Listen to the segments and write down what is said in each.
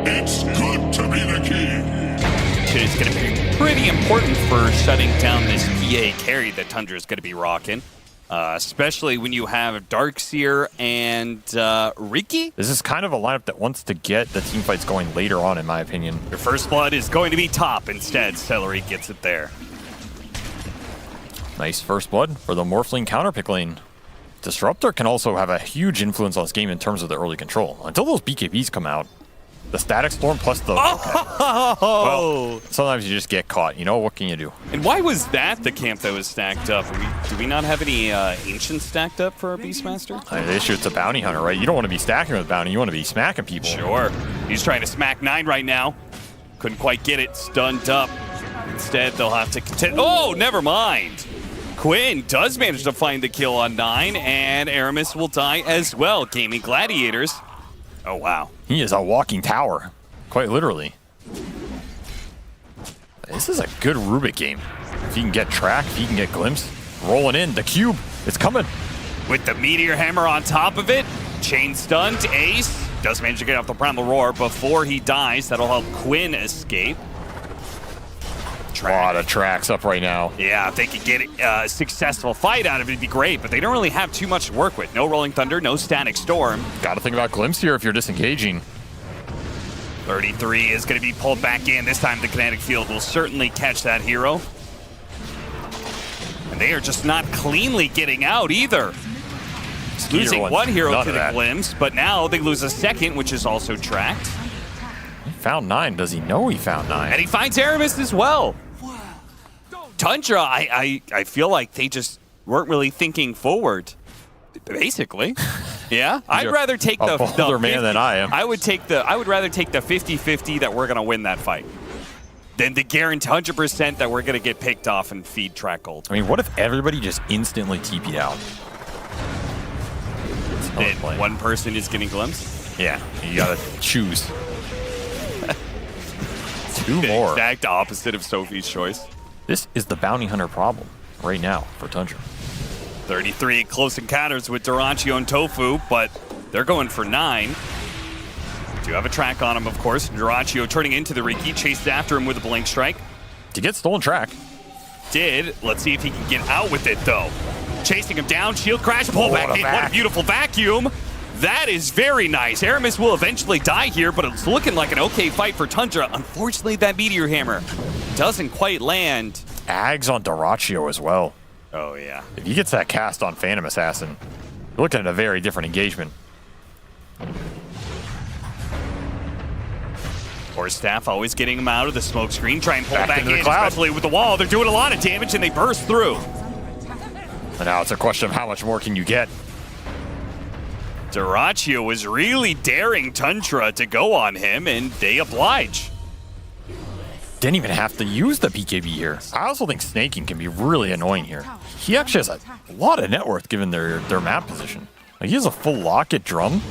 It's good to be the king. It's going to be pretty important for shutting down this PA carry that Tundra is going to be rocking. Especially when you have Darkseer and Riki. This is kind of a lineup that wants to get the team fights going later on, in my opinion. Your first blood is going to be top. Instead, Celery gets it there. Nice first blood for the Morphling counterpick lane. Disruptor can also have a huge influence on this game in terms of the early control. Until those BKBs come out, the Static Storm plus the... Well, sometimes you just get caught, you know? What can you do? And why was that the camp that was stacked up? Do we not have any Ancients stacked up for our Beastmaster? The issue, it's a bounty hunter, right? You don't want to be stacking with bounty, you want to be smacking people. Sure. He's trying to smack 9 right now. Couldn't quite get it, stunned up. Instead, they'll have to contend. Oh, never mind. Quinn does manage to find the kill on 9, and Aramis will die as well. Gaimin Gladiators. Oh, wow. He is a walking tower, quite literally. This is a good Rubik game. If he can get track, if he can get glimpse, rolling in, the cube, it's coming. With the Meteor Hammer on top of it, chain stunned, Ace does manage to get off the Primal Roar before he dies. That'll help Quinn escape. A lot of tracks up right now. Yeah, if they could get a successful fight out of it, it'd be great, but they don't really have too much to work with. No Rolling Thunder, no Static Storm. Got to think about glimpse here if you're disengaging. 33 is going to be pulled back in. This time the kinetic field will certainly catch that hero. And they are just not cleanly getting out either. Losing one hero to the glimpse, but now they lose a second, which is also tracked. He found 9. Does he know he found 9? And he finds Aramis as well. Tundra, I feel like they just weren't really thinking forward, basically. Yeah, I'd rather take the bolder man than I am. I would rather take the 50-50 that we're gonna win that fight than the guaranteed 100% that we're gonna get picked off and feed track gold. I mean, what if everybody just instantly TP'd out? Then one person is getting glimpse? Yeah, you gotta choose. 2 more. Exact opposite of Sophie's choice. This is the bounty hunter problem right now for Tundra. 33 close encounters with Durantio and Tofu, but they're going for 9. Do have a track on him, of course. Durantio turning into the Riki, chases after him with a blink strike. To get stolen track. Did. Let's see if he can get out with it, though. Chasing him down, shield crash, pull back in. What a beautiful vacuum. That is very nice. Aramis will eventually die here, but it's looking like an okay fight for Tundra. Unfortunately, that Meteor Hammer doesn't quite land. Ags on Durantio as well. Oh, yeah. If he gets that cast on Phantom Assassin, you're looking at a very different engagement. Or Staff always getting him out of the smoke screen, try and pull back in, cloud. especially with the wall. They're doing a lot of damage, and they burst through. And now it's a question of how much more can you get. Durantio was really daring Tundra to go on him, and they oblige. Didn't even have to use the BKB here. I also think snaking can be really annoying here. He actually has a lot of net worth given their map position. Like, he has a full locket drum.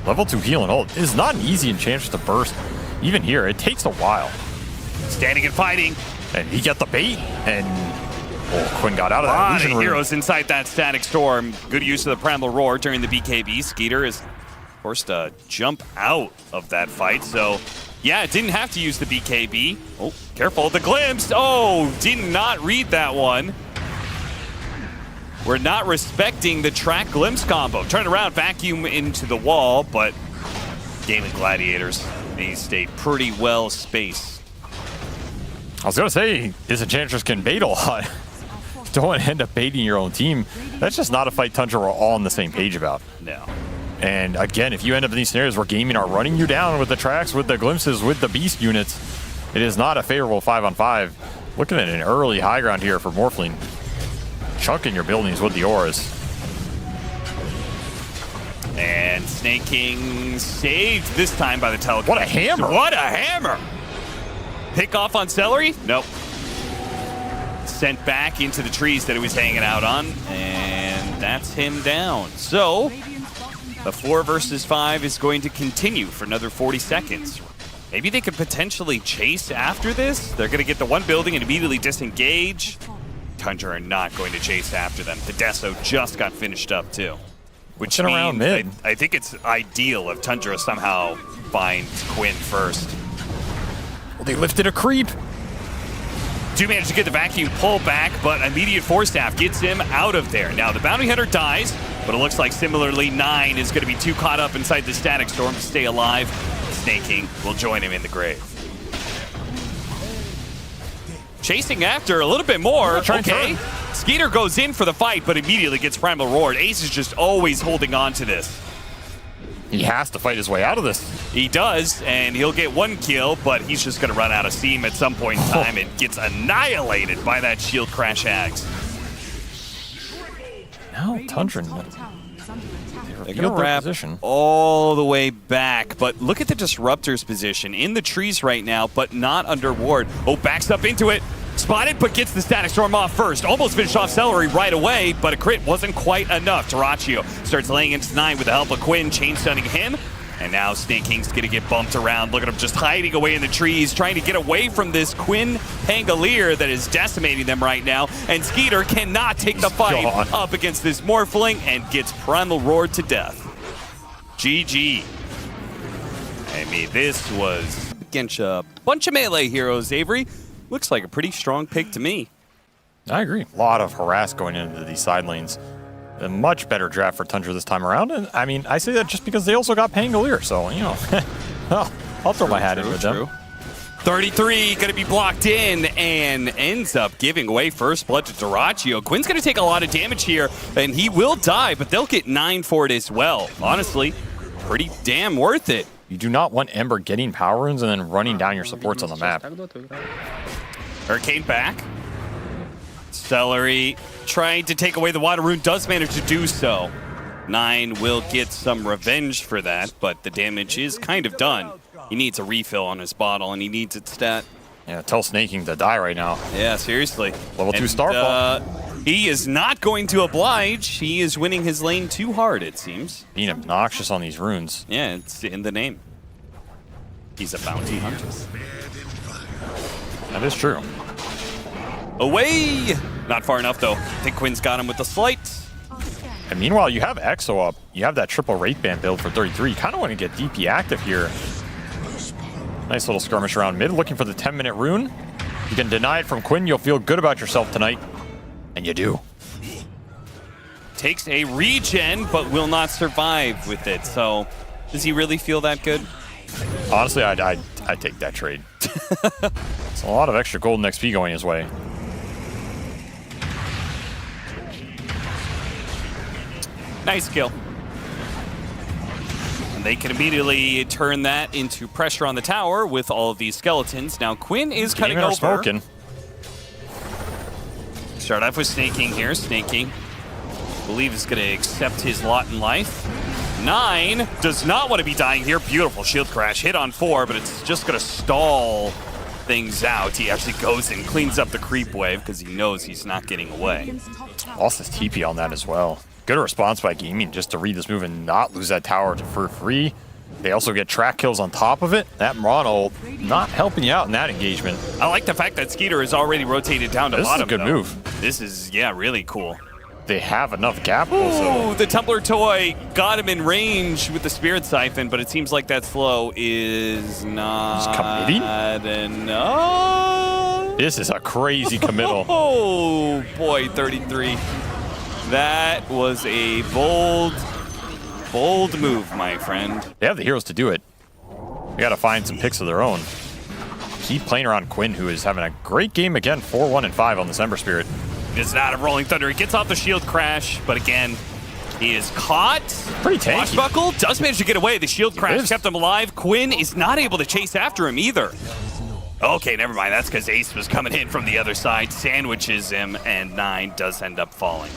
Level 2 heal and ult. It is not an easy enchantress to burst. Even here, it takes a while. Standing and fighting. And he got the bait, and Quinn got out of that illusion room. Heroes inside that Static Storm. Good use of the Primal Roar during the BKB. Skeeter is forced to jump out of that fight, so yeah, it didn't have to use the BKB. Oh, careful, the glimpse. Oh, did not read that one. We're not respecting the track glimpse combo. Turn around, vacuum into the wall, but Gaimin Gladiators, they stayed pretty well spaced. I was gonna say, this Enchantress can bait a lot. Don't end up baiting your own team. That's just not a fight Tundra we're all on the same page about. No. And again, if you end up in these scenarios where Gaming are running you down with the tracks, with the glimpses, with the beast units, it is not a favorable 5-on-5. Looking at an early high ground here for Morphling. Chunking your buildings with the auras. And Snake King saved this time by the telecom. What a hammer! What a hammer! Pick off on Celery? Nope. Sent back into the trees that he was hanging out on, and that's him down. So, the 4 versus 5 is going to continue for another 40 seconds. Maybe they could potentially chase after this. They're going to get the one building and immediately disengage. Tundra are not going to chase after them. The Deso just got finished up, too. Which Looking means around mid. I think it's ideal if Tundra somehow finds Quinn first. Well, they lifted a creep. Do manage to get the vacuum pull back, but immediate force staff gets him out of there. Now the bounty hunter dies, but it looks like similarly 9 is going to be too caught up inside the static storm to stay alive. Snake King will join him in the grave. Chasing after a little bit more. Okay. Skeeter goes in for the fight, but immediately gets Primal Roared. Ace is just always holding on to this. He has to fight his way out of this. He does, and he'll get 1 kill, but he's just going to run out of steam at some point in time and gets annihilated by that shield crash axe. Now Tundra. They're going to wrap all the way back, but look at the Disruptor's position. In the trees right now, but not under ward. Oh, backs up into it. Spotted, but gets the Static Storm off first. Almost finished off Celery right away, but a crit wasn't quite enough. Terraccio starts laying into 9 with the help of Quinn, chain stunning him. And now Snake King's gonna get bumped around. Look at him just hiding away in the trees, trying to get away from this Quinn Pangolier that is decimating them right now. And Skeeter cannot take the fight up against this Morphling and gets Primal Roared to death. GG. I mean, this was against a bunch of melee heroes, Avery. Looks like a pretty strong pick to me. I agree. A lot of harass going into these side lanes. A much better draft for Tundra this time around. And I mean, I say that just because they also got Pangolier. So, you know, I'll throw my hat in with them. 33 going to be blocked in and ends up giving away first blood to Terraccio. Quinn's going to take a lot of damage here, and he will die, but they'll get 9 for it as well. Honestly, pretty damn worth it. You do not want Ember getting power runes and then running down your supports on the map. Hurricane back. Celery trying to take away the water rune, does manage to do so. 9 will get some revenge for that, but the damage is kind of done. He needs a refill on his bottle, and he needs it stat. Yeah, tell Snake King to die right now. Yeah, seriously. Level 2 Starfall. He is not going to oblige. He is winning his lane too hard, it seems. Being obnoxious on these runes. Yeah, it's in the name. He's a bounty hunter. That is true. Away! Not far enough, though. I think Quinn's got him with the slight. And meanwhile, you have Exo up. You have that triple Wraith Band build for 33. You kind of want to get DP active here. Nice little skirmish around mid, looking for the 10-minute rune. You can deny it from Quinn, you'll feel good about yourself tonight. And you do. Takes a regen, but will not survive with it. So, does he really feel that good? Honestly, I'd take that trade. It's a lot of extra golden XP going his way. Nice kill. And they can immediately turn that into pressure on the tower with all of these skeletons. Now Quinn is cutting over. Smoking. Start off with Snake King here. Snake King, I believe, is going to accept his lot in life. 9 does not want to be dying here. Beautiful shield crash. Hit on 4, but it's just going to stall things out. He actually goes and cleans up the creep wave because he knows he's not getting away. Lost his TP on that as well. Good response by Gaimin just to read this move and not lose that tower for free. They also get track kills on top of it. That Mono not helping you out in that engagement. I like the fact that Skeeter is already rotated down to bottom. This is a good move. This is, yeah, really cool. They have enough gap. Ooh, the Tumbler Toy got him in range with the Spirit Siphon, but it seems like that slow is not enough. This is a crazy committal. Oh, boy, 33. That was a bold move, my friend. They have the heroes to do it. They got to find some picks of their own. Keep playing around Quinn, who is having a great game again, 4-1-5 on this Ember Spirit. It's not a Rolling Thunder. He gets off the shield crash, but again, he is caught. Pretty tanky. Washbuckle does manage to get away. The shield crash kept him alive. Quinn is not able to chase after him either. Okay, never mind. That's because Ace was coming in from the other side, sandwiches him, and 9 does end up falling.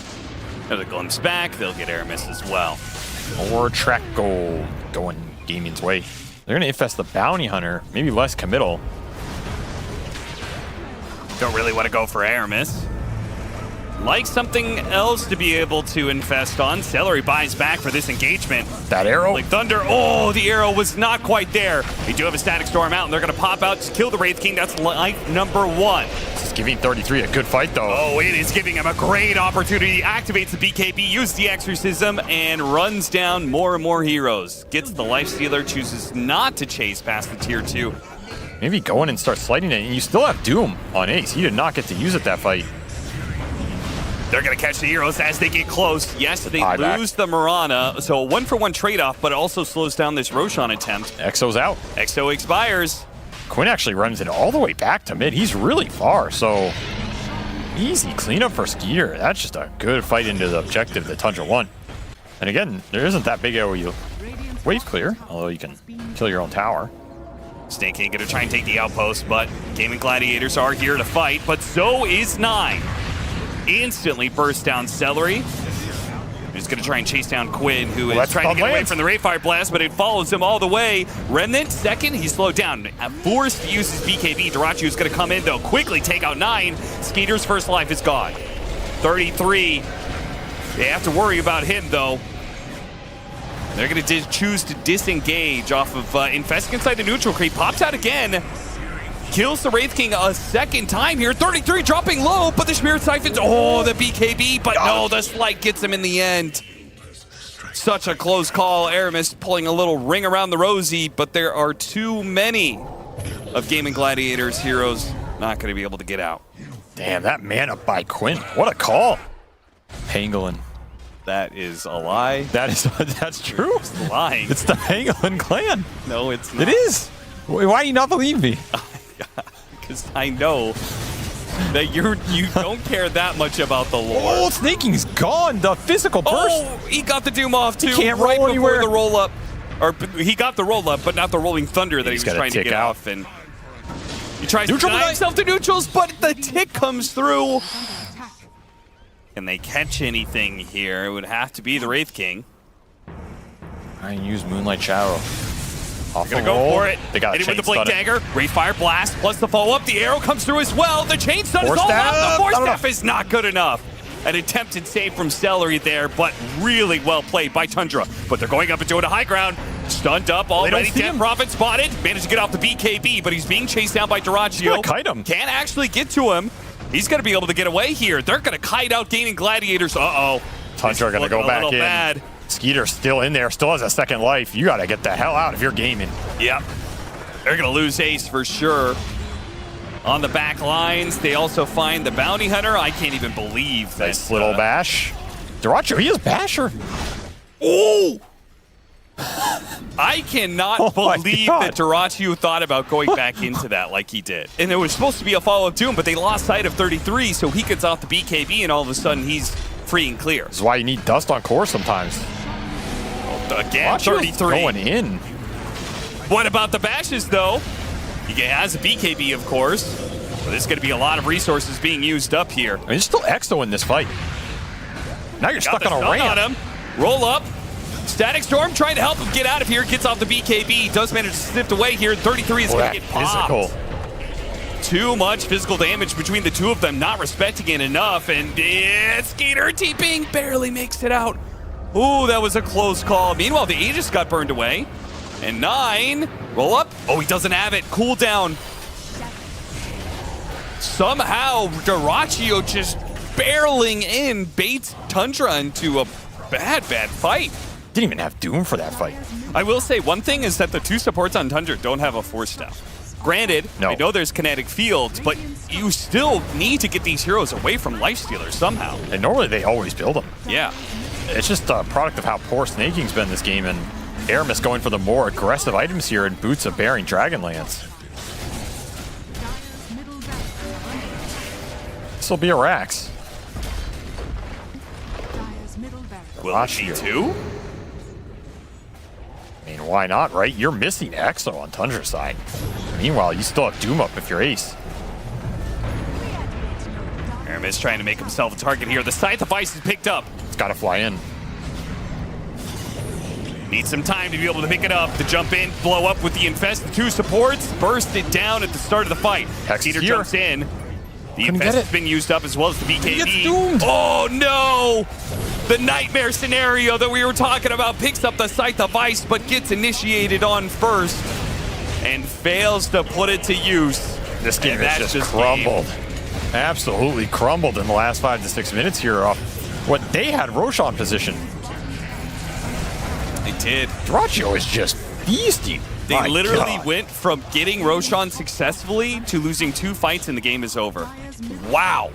Another glimpse back. They'll get Aramis as well. More track gold going Gaimin's way. They're going to infest the Bounty Hunter. Maybe less committal. Don't really want to go for Aramis. like something else to be able to infest on. Celery buys back for this engagement. That arrow. Like thunder. Oh, the arrow was not quite there. They do have a static storm out, and they're going to pop out to kill the Wraith King. That's life number 1. This is giving 33 a good fight, though. Oh, it is giving him a great opportunity. Activates the BKB, uses the Exorcism, and runs down more and more heroes. Gets the Lifestealer, chooses not to chase past the tier 2. Maybe go in and start sliding it, and you still have Doom on Ace. He did not get to use it that fight. They're going to catch the heroes as they get close. Yes, they lose back. the Mirana, so a 1-for-1 trade-off, but it also slows down this Roshan attempt. Exo's out. Exo expires. Quinn actually runs it all the way back to mid. He's really far, so easy cleanup for Skeeter. That's just a good fight into the objective that Tundra won. And again, there isn't that big AoE wave clear, although you can kill your own tower. Snake King going to try and take the outpost, but Gaimin Gladiators are here to fight, but so is 9. Instantly bursts down Celery. He's going to try and chase down Quinn, who is trying to get away from the Rayfire Blast, but it follows him all the way. Remnant, second, he's slowed down. Forced to use his BKB. Dirachi is going to come in, though, quickly take out 9. Skeeter's first life is gone. 33. They have to worry about him, though. They're going to choose to disengage off of Infesting inside the neutral creep. Pops out again. Kills the Wraith King a second time here. 33 dropping low, but the Spirit Siphons. Oh, the BKB, but no, the Slight gets him in the end. Such a close call. Aramis pulling a little ring around the rosy, but there are too many of Gaimin Gladiators heroes not going to be able to get out. Damn, that mana by Quinn. What a call. Pangolin. That is a lie. That's true. It's lying. It's the Pangolin clan. No, it's not. It is. Why do you not believe me? Because I know that you don't care that much about the lore. Oh, Snaking's gone. The physical burst. Oh, he got the Doom off too. He can't right roll before anywhere. the roll up. Or he got the roll up, but not the rolling thunder that he was trying to get off. And he tries to deny himself to neutrals, but the tick comes through. Can they catch anything here? It would have to be the Wraith King. I use Moonlight Shadow. They're gonna go for it. They got hit him with the Blink Dagger. Rayfire Blast plus the follow-up. The arrow comes through as well. The chain stun is all out. The Force Staff is not good enough. An attempted save from Celery there, but really well played by Tundra. But they're going up into a high ground. Stunned up already. Death Prophet spotted. Managed to get off the BKB, but he's being chased down by Dirachi. Kite him. Can't actually get to him. He's going to be able to get away here. They're going to kite out Gaimin Gladiators. Uh-oh. Tundra going to go back in. Bad. Skeeter's still in there. Still has a second life. You got to get the hell out if you're gaming. Yep. They're going to lose Ace for sure. On the back lines, they also find the Bounty Hunter. I can't even believe that. Nice little bash. Dirachi, he is Basher. Oh! I cannot believe that Dirachi thought about going back into that like he did. And it was supposed to be a follow-up to him, but they lost sight of 33, so he gets off the BKB, and all of a sudden he's free and clear. This is why you need dust on core sometimes. Again, 33. Going in. What about the bashes, though? He has a BKB, of course. So there's going to be a lot of resources being used up here. I mean, there's still Exo in this fight. Now you're stuck on a ramp. On him. Roll up. Static Storm trying to help him get out of here. Gets off the BKB. Does manage to sift away here. 33 is going to get popped. Physical. Too much physical damage between the two of them. Not respecting it enough. And Skeeter TPing barely makes it out. Ooh, that was a close call. Meanwhile, the Aegis got burned away. And 9, roll up. Oh, he doesn't have it. Cool down. Somehow, Dirachi just barreling in, baits Tundra into a bad fight. Didn't even have Doom for that fight. I will say one thing is that the two supports on Tundra don't have a Force Staff. Granted, I know there's kinetic fields, but you still need to get these heroes away from Lifestealers somehow. And normally they always build them. Yeah. It's just a product of how poor Snaking's been this game, and Aramis going for the more aggressive items here in Boots of Bearing Dragonlance. This will be a Rax. Will it be 2? I mean, why not, right? You're missing Exo on Tundra's side. Meanwhile, you still have Doom up if you're Ace. Aramis trying to make himself a target here. The Scythe of Ice is picked up. It's got to fly in. Needs some time to be able to pick it up, to jump in, blow up with the Infest. The two supports burst it down at the start of the fight. Hex Peter here. jumps in. The Couldn't Infest get has been used up as well as the He BKB. gets doomed. Oh no! The nightmare scenario that we were talking about picks up the Scythe of Ice, but gets initiated on first and fails to put it to use. This game And has that's just game. crumbled. Absolutely crumbled in the last 5 to 6 minutes here off what they had Roshan position. They did. Dyrachyo is just feasting. They My literally God. went from getting Roshan successfully to losing 2 fights and the game is over. Wow.